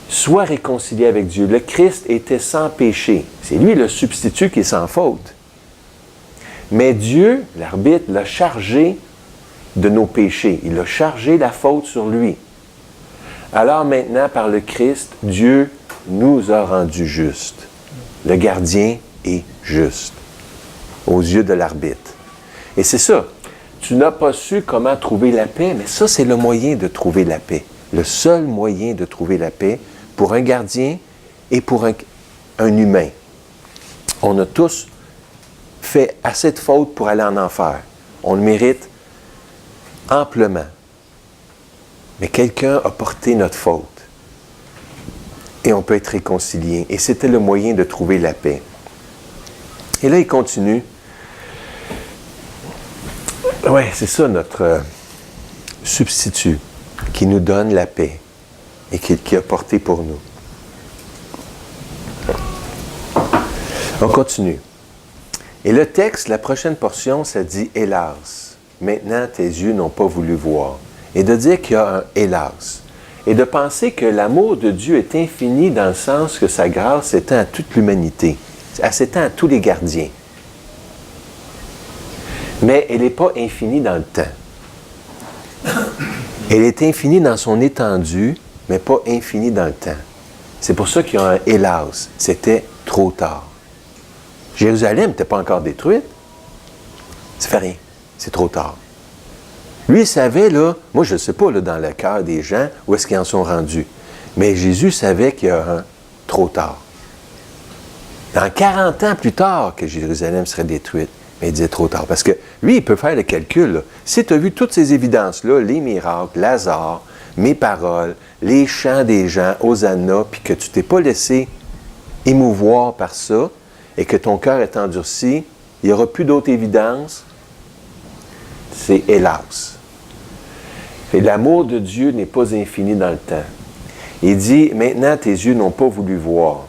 [SPEAKER 1] Sois réconcilié avec Dieu. Le Christ était sans péché. C'est lui le substitut qui est sans faute. Mais Dieu, l'arbitre, l'a chargé de nos péchés. Il a chargé la faute sur lui. Alors maintenant, par le Christ, Dieu nous a rendus justes. Le gardien est juste. aux yeux de l'arbitre. Et c'est ça. Tu n'as pas su comment trouver la paix, mais ça, c'est le moyen de trouver la paix. Le seul moyen de trouver la paix pour un gardien et pour un humain. On a tous fait assez de fautes pour aller en enfer. On le mérite amplement. Mais quelqu'un a porté notre faute. Et on peut être réconcilié. Et c'était le moyen de trouver la paix. Et là, il continue. Oui, c'est ça notre substitut qui nous donne la paix et qui a porté pour nous. On continue. Et le texte, la prochaine portion, ça dit « Hélas, maintenant tes yeux n'ont pas voulu voir ». Et de dire qu'il y a un « hélas ». Et de penser que l'amour de Dieu est infini dans le sens que sa grâce s'étend à toute l'humanité. Elle s'étend à tous les gardiens. Mais elle n'est pas infinie dans le temps. Elle est infinie dans son étendue, mais pas infinie dans le temps. C'est pour ça qu'il y a un « hélas ». C'était trop tard. Jérusalem n'était pas encore détruite. Ça fait rien. C'est trop tard. Lui, il savait, là, moi je ne sais pas, là, dans le cœur des gens, où est-ce qu'ils en sont rendus. Mais Jésus savait qu'il y a un trop tard. Dans 40 ans plus tard que Jérusalem serait détruite. Mais il disait trop tard. Parce que lui, il peut faire le calcul. Là. Si tu as vu toutes ces évidences-là, les miracles, Lazare, mes paroles, les chants des gens, Hosanna, puis que tu t'es pas laissé émouvoir par ça, et que ton cœur est endurci, il n'y aura plus d'autres évidences, c'est hélas. Et l'amour de Dieu n'est pas infini dans le temps. Il dit, maintenant tes yeux n'ont pas voulu voir.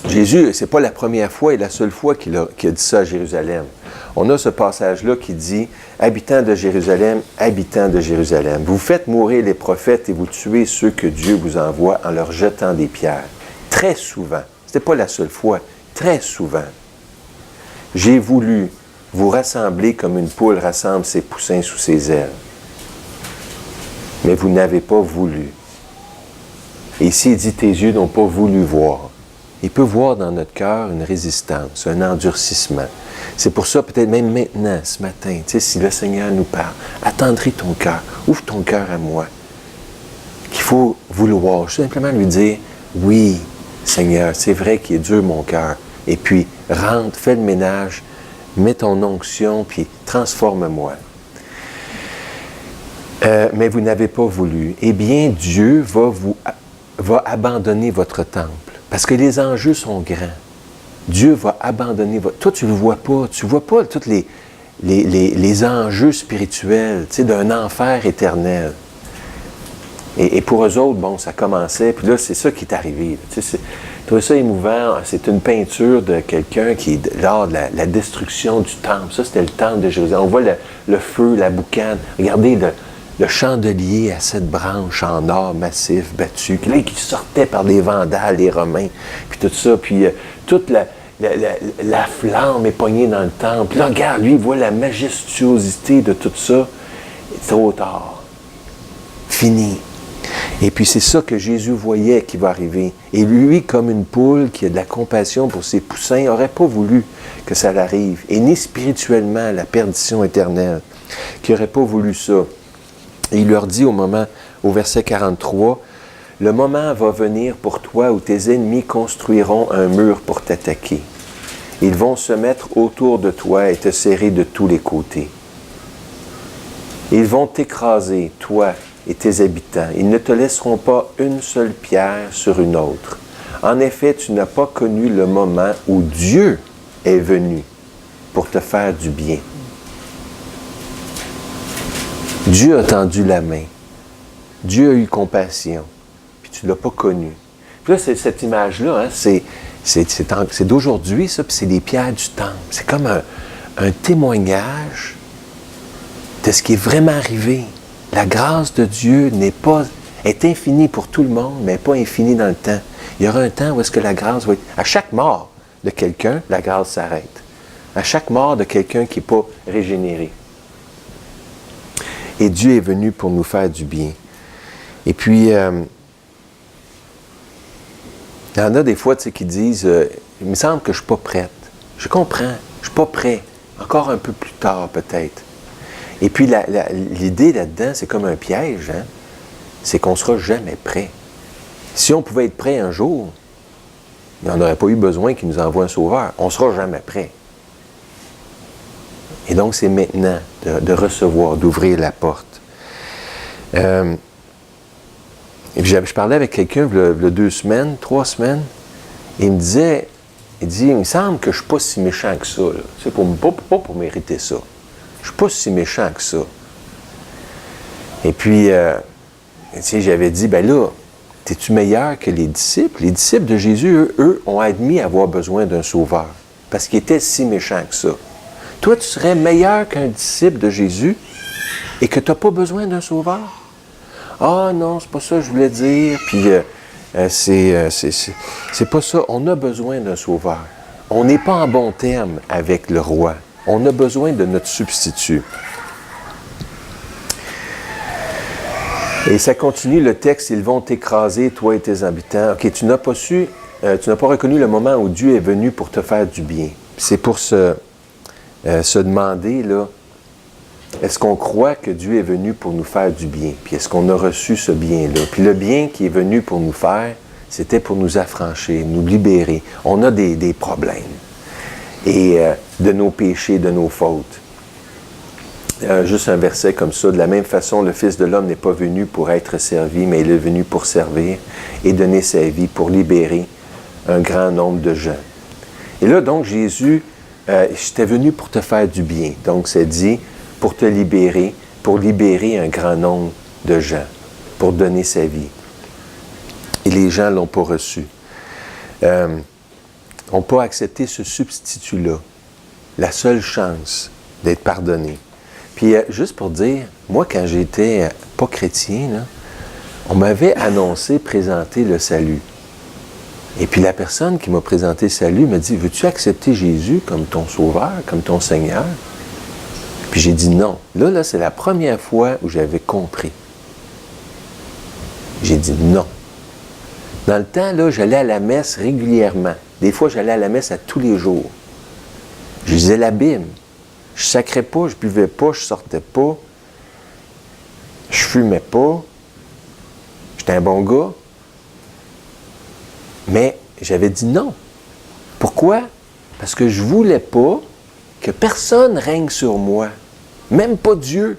[SPEAKER 1] Jésus, ce n'est pas la première fois et la seule fois qu'il a dit ça à Jérusalem. On a ce passage-là qui dit, habitants de Jérusalem, vous faites mourir les prophètes et vous tuez ceux que Dieu vous envoie en leur jetant des pierres. Très souvent, ce n'était pas la seule fois, très souvent, j'ai voulu vous rassembler comme une poule rassemble ses poussins sous ses ailes. Mais vous n'avez pas voulu. Et ici, il dit, tes yeux n'ont pas voulu voir. Il peut voir dans notre cœur une résistance, un endurcissement. C'est pour ça, peut-être même maintenant, ce matin, tu sais, si le Seigneur nous parle, attendris ton cœur, ouvre ton cœur à moi. Qu'il faut vouloir, simplement lui dire, oui, Seigneur, c'est vrai qu'il est dur mon cœur. Et puis, rentre, fais le ménage, mets ton onction, puis transforme-moi. Mais vous n'avez pas voulu. Eh bien, Dieu va abandonner votre temple. Parce que les enjeux sont grands. Dieu va abandonner votre... Toi, tu ne le vois pas. Tu ne vois pas tous les enjeux spirituels, tu sais, d'un enfer éternel. Et pour eux autres, bon, ça commençait, puis là, c'est ça qui est arrivé. Tu sais, je trouvais ça émouvant. C'est une peinture de quelqu'un qui est lors de la destruction du temple. Ça, c'était le temple de Jérusalem. On voit le feu, la boucane. Regardez le chandelier à 7 branches en or massif, battu, là, qui sortait par des Vandales, les Romains, puis tout ça. Puis toute la flamme est poignée dans le temple. Puis là, regarde, lui, il voit la majestuosité de tout ça. Trop tard. Fini. Et puis c'est ça que Jésus voyait qui va arriver. Et lui, comme une poule qui a de la compassion pour ses poussins, n'aurait pas voulu que ça l'arrive. Et ni spirituellement la perdition éternelle, qui n'aurait pas voulu ça. Et il leur dit au verset 43, « Le moment va venir pour toi où tes ennemis construiront un mur pour t'attaquer. Ils vont se mettre autour de toi et te serrer de tous les côtés. Ils vont t'écraser, toi et tes habitants. Ils ne te laisseront pas une seule pierre sur une autre. En effet, tu n'as pas connu le moment où Dieu est venu pour te faire du bien. » Dieu a tendu la main. Dieu a eu compassion. Puis tu ne l'as pas connu. Puis là, cette image-là, hein, c'est d'aujourd'hui, ça, puis c'est les pierres du temple. C'est comme un témoignage de ce qui est vraiment arrivé. La grâce de Dieu est infinie pour tout le monde, mais pas infinie dans le temps. Il y aura un temps où est-ce que la grâce va être... À chaque mort de quelqu'un, la grâce s'arrête. À chaque mort de quelqu'un qui n'est pas régénéré. Et Dieu est venu pour nous faire du bien. Et puis, il y en a des fois qui disent, il me semble que je ne suis pas prête. Je comprends. Je ne suis pas prêt. Encore un peu plus tard, peut-être. Et puis, l'idée là-dedans, c'est comme un piège, hein? C'est qu'on ne sera jamais prêt. Si on pouvait être prêt un jour, il n'y en aurait pas eu besoin qu'il nous envoie un sauveur. On ne sera jamais prêt. Et donc, c'est maintenant de recevoir, d'ouvrir la porte. Je parlais avec quelqu'un il y a 2 semaines, 3 semaines, et il me disait, il me semble que je ne suis pas si méchant que ça. C'est pas pour mériter ça. Je ne suis pas si méchant que ça. Et puis, j'avais dit, ben là, es-tu meilleur que les disciples? Les disciples de Jésus, eux ont admis avoir besoin d'un sauveur, parce qu'ils étaient si méchants que ça. Toi, tu serais meilleur qu'un disciple de Jésus et que tu n'as pas besoin d'un sauveur? Ah non, c'est pas ça que je voulais dire. Puis, c'est pas ça. On a besoin d'un sauveur. On n'est pas en bon terme avec le roi. On a besoin de notre substitut. Et ça continue le texte, ils vont t'écraser, toi et tes habitants. OK, tu n'as pas reconnu le moment où Dieu est venu pour te faire du bien. C'est pour se demander, là, est-ce qu'on croit que Dieu est venu pour nous faire du bien? Puis est-ce qu'on a reçu ce bien-là? Puis le bien qui est venu pour nous faire, c'était pour nous affranchir, nous libérer. On a des problèmes. Et de nos péchés, de nos fautes. Juste un verset comme ça. De la même façon, le Fils de l'homme n'est pas venu pour être servi, mais il est venu pour servir et donner sa vie pour libérer un grand nombre de gens. Et là, donc, Jésus, j'étais venu pour te faire du bien. Donc, c'est dit, pour te libérer, pour libérer un grand nombre de gens, pour donner sa vie. Et les gens ne l'ont pas reçu. N'ont pas accepté ce substitut-là. La seule chance d'être pardonné. Puis, juste pour dire, moi, quand j'étais pas chrétien, là, on m'avait annoncé présenter le salut. Et puis, la personne qui m'a présenté le salut m'a dit, veux-tu accepter Jésus comme ton sauveur, comme ton Seigneur? Puis j'ai dit non. Là, c'est la première fois où j'avais compris. J'ai dit non. Dans le temps, là, j'allais à la messe régulièrement. Des fois, j'allais à la messe à tous les jours. Je lisais la Bible. Je sacrais pas, je buvais pas, je sortais pas. Je fumais pas. J'étais un bon gars. Mais j'avais dit non. Pourquoi? Parce que je voulais pas que personne règne sur moi. Même pas Dieu.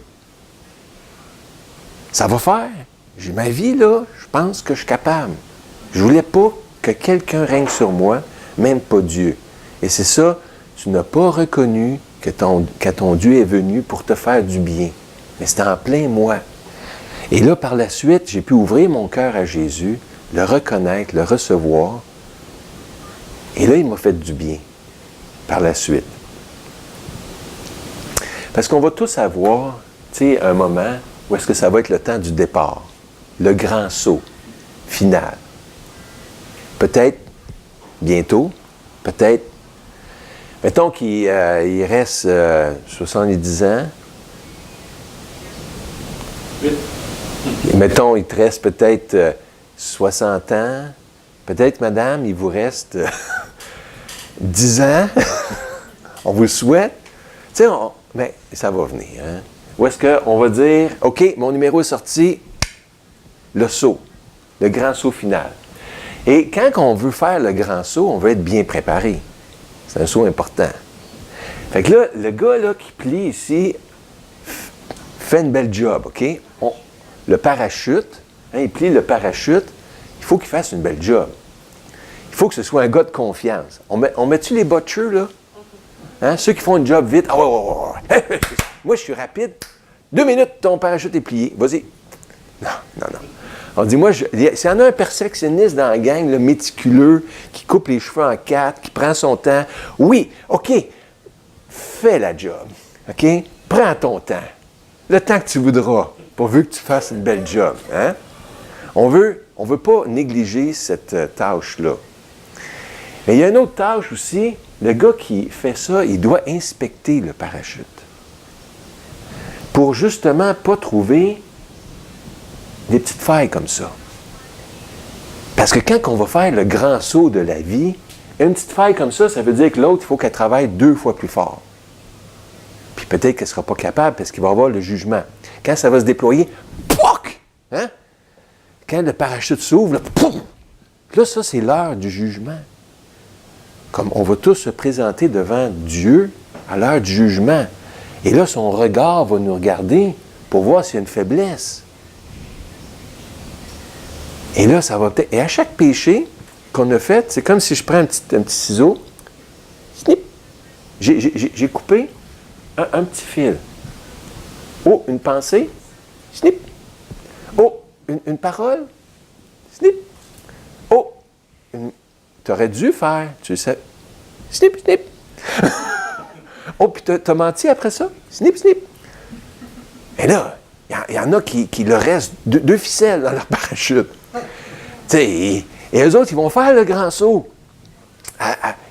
[SPEAKER 1] Ça va faire. J'ai ma vie, là, je pense que je suis capable. Je voulais pas que quelqu'un règne sur moi, même pas Dieu. Et c'est ça, tu n'as pas reconnu que ton Dieu est venu pour te faire du bien. Mais c'était en plein moi. Et là, par la suite, j'ai pu ouvrir mon cœur à Jésus, le reconnaître, le recevoir. Et là, il m'a fait du bien par la suite. Parce qu'on va tous avoir, tu sais, un moment où est-ce que ça va être le temps du départ, le grand saut final. Peut-être bientôt, peut-être. Mettons qu'il reste 70 ans. Mettons, il te reste peut-être 60 ans. Peut-être, madame, il vous reste 10 ans. On vous le souhaite. Tu sais, mais ça va venir. Hein? Ou est-ce qu'on va dire, OK, mon numéro est sorti, le saut, le grand saut final. Et quand on veut faire le grand saut, on veut être bien préparé. C'est un saut important. Fait que là, le gars là, qui plie ici fait une belle job, OK? Le parachute, hein, il plie le parachute, il faut qu'il fasse une belle job. Il faut que ce soit un gars de confiance. On met-tu les botchers, là? Hein? Ceux qui font une job vite. Ah ouais. Moi, je suis rapide. 2 minutes, ton parachute est plié. Vas-y. Non. On dit, moi, s'il y en a un perfectionniste dans la gang, le méticuleux, qui coupe les cheveux en 4, qui prend son temps, oui, OK, fais la job. OK? Prends ton temps. Le temps que tu voudras, pourvu que tu fasses une belle job. Hein? On veut pas négliger cette tâche-là. Mais il y a une autre tâche aussi. Le gars qui fait ça, il doit inspecter le parachute. Pour justement pas trouver des petites failles comme ça. Parce que quand on va faire le grand saut de la vie, Une petite faille comme ça veut dire que l'autre, il faut qu'elle travaille 2 fois plus fort. Puis peut-être qu'elle ne sera pas capable parce qu'il va y avoir le jugement. Quand ça va se déployer, pouc! Hein? Quand le parachute s'ouvre, là, pouf! Là, ça, c'est l'heure du jugement. Comme on va tous se présenter devant Dieu à l'heure du jugement. Et là, son regard va nous regarder pour voir s'il y a une faiblesse. Et là, ça va peut-être... Et à chaque péché qu'on a fait, c'est comme si je prends un petit ciseau, snip, j'ai coupé un petit fil. Oh, une pensée, snip. Oh, une parole, snip. Oh, tu aurais dû faire, tu sais, snip, snip. Oh, puis t'as menti après ça, snip, snip. Et là, il y en a qui leur reste 2 ficelles dans leur parachute. Tu sais, et eux autres, ils vont faire le grand saut.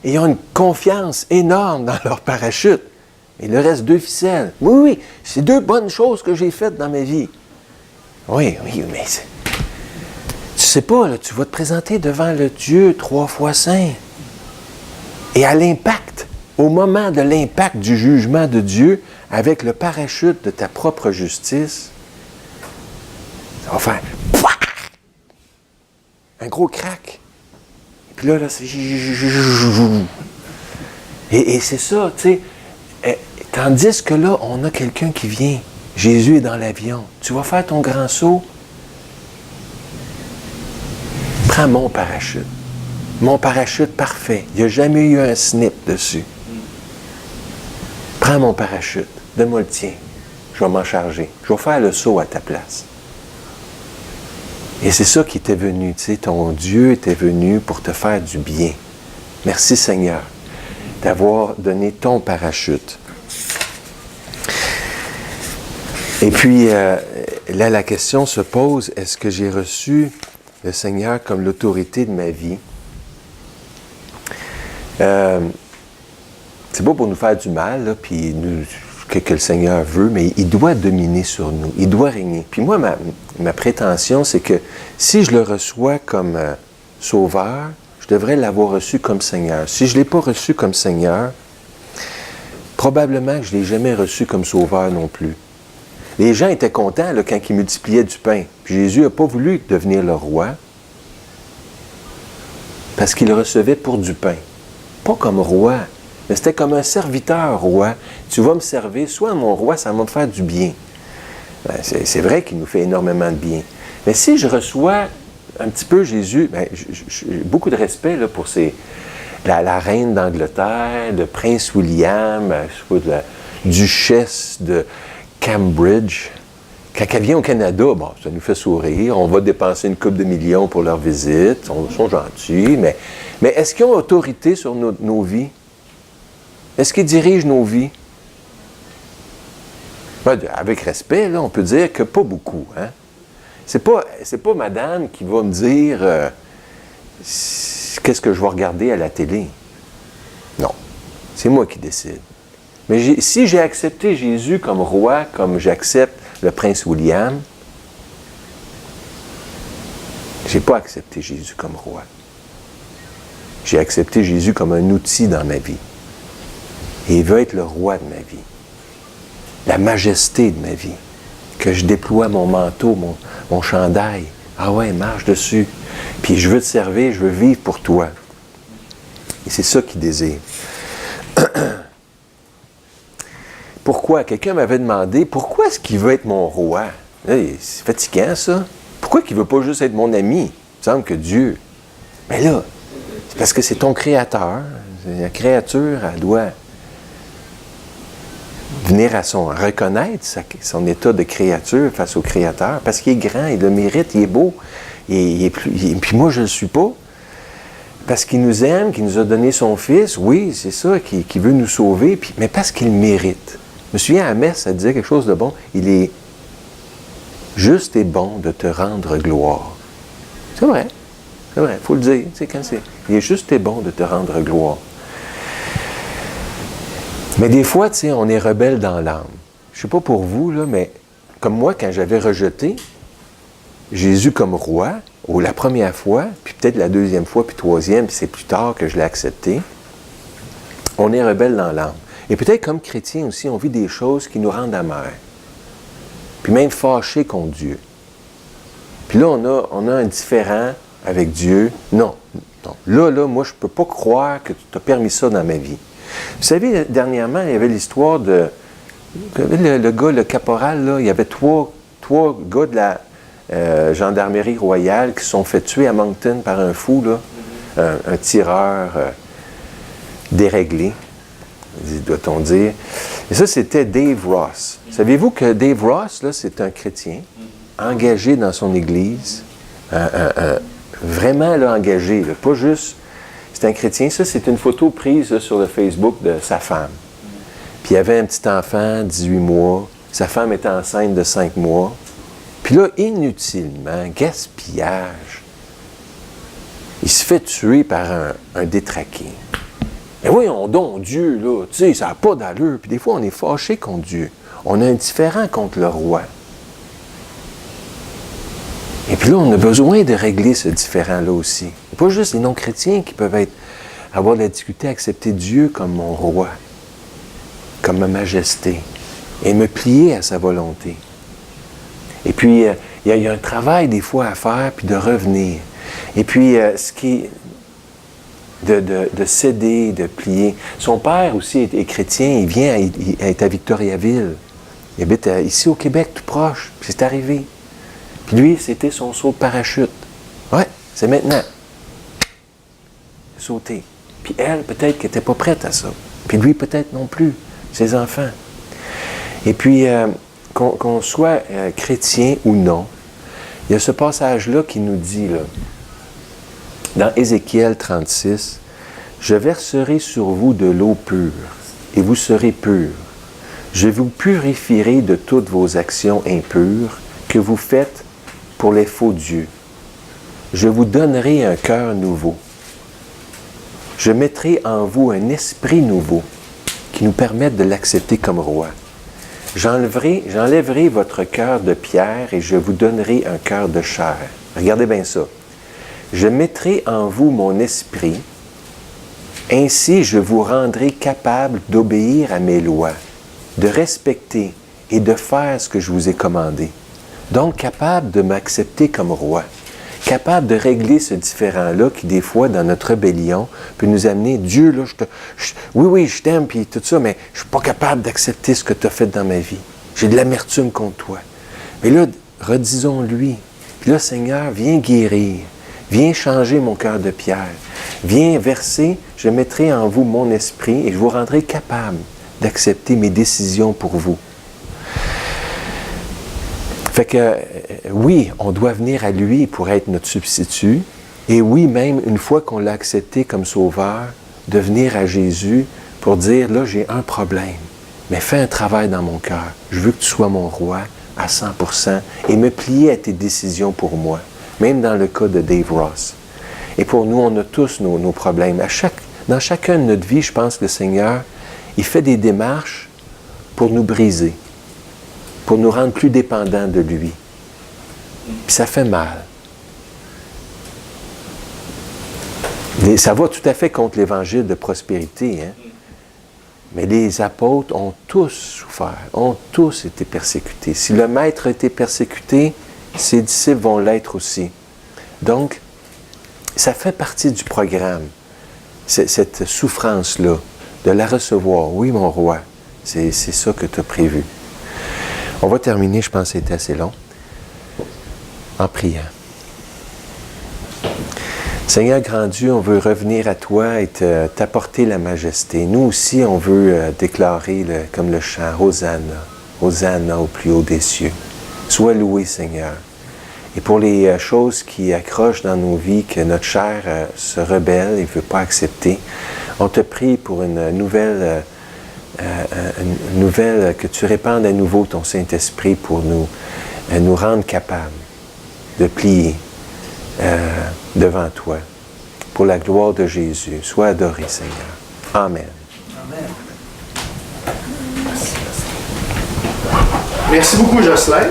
[SPEAKER 1] Ils ont une confiance énorme dans leur parachute. Il leur reste 2 ficelles. Oui, c'est 2 bonnes choses que j'ai faites dans ma vie. Oui, mais tu sais pas, là, tu vas te présenter devant le Dieu 3 fois saint. Et à l'impact, au moment de l'impact du jugement de Dieu, avec le parachute de ta propre justice, ça va faire un gros crack. Et puis là c'est... Et c'est ça, tu sais. Tandis que là, on a quelqu'un qui vient. Jésus est dans l'avion. Tu vas faire ton grand saut. Prends mon parachute. Mon parachute parfait. Il n'y a jamais eu un snip dessus. Prends mon parachute. Donne-moi le tien. Je vais m'en charger. Je vais faire le saut à ta place. Et c'est ça qui était venu. Tu sais, ton Dieu était venu pour te faire du bien. Merci Seigneur d'avoir donné ton parachute. Et puis, là, la question se pose, est-ce que j'ai reçu le Seigneur comme l'autorité de ma vie? C'est beau pour nous faire du mal, là, puis que le Seigneur veut, mais il doit dominer sur nous, il doit régner. Puis moi, ma prétention, c'est que si je le reçois comme sauveur, je devrais l'avoir reçu comme Seigneur. Si je ne l'ai pas reçu comme Seigneur, probablement que je ne l'ai jamais reçu comme sauveur non plus. Les gens étaient contents là, quand ils multipliaient du pain. Puis Jésus n'a pas voulu devenir le roi parce qu'il le recevait pour du pain. Pas comme roi, mais c'était comme un serviteur roi. Tu vas me servir, sois mon roi, ça va me faire du bien. Ben, c'est vrai qu'il nous fait énormément de bien. Mais si je reçois un petit peu Jésus, ben, j'ai beaucoup de respect là, pour la reine d'Angleterre, le prince William, la duchesse de Cambridge. Quand elle vient au Canada, bon, ça nous fait sourire. On va dépenser une couple de millions pour leur visite. Ils sont gentils, mais est-ce qu'ils ont autorité sur nos vies? Est-ce qu'ils dirigent nos vies? Ben, avec respect, là, on peut dire que pas beaucoup. Hein? C'est pas madame qui va me dire qu'est-ce que je vais regarder à la télé. Non, c'est moi qui décide. Mais si j'ai accepté Jésus comme roi, comme j'accepte le prince William, je n'ai pas accepté Jésus comme roi. J'ai accepté Jésus comme un outil dans ma vie. Et il veut être le roi de ma vie. La majesté de ma vie. Que je déploie mon manteau, mon chandail. Ah ouais, marche dessus. Puis je veux te servir, je veux vivre pour toi. Et c'est ça qu'il désire. Pourquoi? Quelqu'un m'avait demandé, pourquoi est-ce qu'il veut être mon roi? C'est fatigant, ça. Pourquoi qu'il ne veut pas juste être mon ami? Il me semble que Dieu... Mais là, c'est parce que c'est ton créateur. La créature, elle doit venir reconnaître son état de créature face au créateur, parce qu'il est grand, il le mérite, il est beau, puis moi, je ne le suis pas. Parce qu'il nous aime, qu'il nous a donné son Fils, oui, c'est ça, qui veut nous sauver, mais parce qu'il mérite. Je me souviens, à Metz, ça disait quelque chose de bon. Il est juste et bon de te rendre gloire. C'est vrai, il faut le dire. Il est juste et bon de te rendre gloire. Mais des fois, tu sais, on est rebelle dans l'âme. Je ne sais pas pour vous, là, mais comme moi, quand j'avais rejeté Jésus comme roi, ou la première fois, puis peut-être la deuxième fois, puis troisième, puis c'est plus tard que je l'ai accepté, on est rebelle dans l'âme. Et peut-être comme chrétien aussi, on vit des choses qui nous rendent amers, puis même fâchés contre Dieu. Puis là, on a un différend avec Dieu. Non. Là, moi, je ne peux pas croire que tu as permis ça dans ma vie. Vous savez, dernièrement, il y avait l'histoire de... Le gars, le caporal, là, il y avait trois gars de la gendarmerie royale qui se sont fait tuer à Moncton par un fou, là, un tireur déréglé, doit-on dire. Et ça, c'était Dave Ross. Savez-vous que Dave Ross, là, c'est un chrétien engagé dans son église, vraiment là, engagé, là, pas juste, c'est un chrétien. Ça, c'est une photo prise là, sur le Facebook de sa femme. Puis il avait un petit enfant, 18 mois, sa femme était enceinte de 5 mois. Puis là, inutilement, gaspillage, il se fait tuer par un détraqué. Mais voyons donc, Dieu, là, tu sais, ça n'a pas d'allure. Puis des fois, on est fâché contre Dieu. On a un différend contre le roi. Et puis là, on a besoin de régler ce différend-là aussi. Pas juste les non-chrétiens qui peuvent avoir de la difficulté à accepter Dieu comme mon roi, comme ma majesté, et me plier à sa volonté. Et puis, il y a un travail des fois à faire, puis de revenir. Et puis, ce qui est de céder, de plier. Son père aussi est chrétien, il vient être à Victoriaville. Il habite ici au Québec, tout proche, puis c'est arrivé. Puis lui, c'était son saut de parachute. Ouais, c'est maintenant. Sauter. Puis elle, peut-être qu'elle n'était pas prête à ça. Puis lui, peut-être non plus. Ses enfants. Et puis, qu'on soit chrétien ou non, il y a ce passage-là qui nous dit, là, dans Ézéchiel 36, « Je verserai sur vous de l'eau pure, et vous serez purs. Je vous purifierai de toutes vos actions impures que vous faites pour les faux dieux. Je vous donnerai un cœur nouveau. Je mettrai en vous un esprit nouveau qui nous permette de l'accepter comme roi. J'enlèverai votre cœur de pierre et je vous donnerai un cœur de chair. » Regardez bien ça. « Je mettrai en vous mon esprit, ainsi je vous rendrai capable d'obéir à mes lois, de respecter et de faire ce que je vous ai commandé. » Donc, capable de m'accepter comme roi, capable de régler ce différend-là qui, des fois, dans notre rébellion, peut nous amener, Dieu, là, oui, je t'aime, puis tout ça, mais je ne suis pas capable d'accepter ce que tu as fait dans ma vie. J'ai de l'amertume contre toi. Mais là, redisons-lui. Puis là, Seigneur, viens guérir, viens changer mon cœur de pierre, viens verser, je mettrai en vous mon esprit et je vous rendrai capable d'accepter mes décisions pour vous. Fait que, oui, on doit venir à lui pour être notre substitut. Et oui, même une fois qu'on l'a accepté comme sauveur, de venir à Jésus pour dire, là, j'ai un problème, mais fais un travail dans mon cœur. Je veux que tu sois mon roi à 100% et me plier à tes décisions pour moi. Même dans le cas de Dave Ross. Et pour nous, on a tous nos problèmes. Dans chacun de notre vie, je pense que le Seigneur, il fait des démarches pour nous briser, pour nous rendre plus dépendants de lui. Puis ça fait mal. Et ça va tout à fait contre l'évangile de prospérité, hein? Mais les apôtres ont tous souffert, ont tous été persécutés. Si le maître a été persécuté, ses disciples vont l'être aussi. Donc, ça fait partie du programme, cette souffrance-là, de la recevoir. Oui, mon roi, c'est ça que tu as prévu. On va terminer, je pense que c'était assez long, en priant. Seigneur grand Dieu, on veut revenir à toi et t'apporter la majesté. Nous aussi, on veut déclarer comme le chant, Hosanna, Hosanna au plus haut des cieux. Sois loué, Seigneur. Et pour les choses qui accrochent dans nos vies, que notre chair se rebelle et ne veut pas accepter, on te prie pour une nouvelle, que tu répandes à nouveau ton Saint-Esprit pour nous rendre capables de plier devant toi. Pour la gloire de Jésus, sois adoré, Seigneur. Amen.
[SPEAKER 2] Amen. Merci beaucoup, Jocelyn.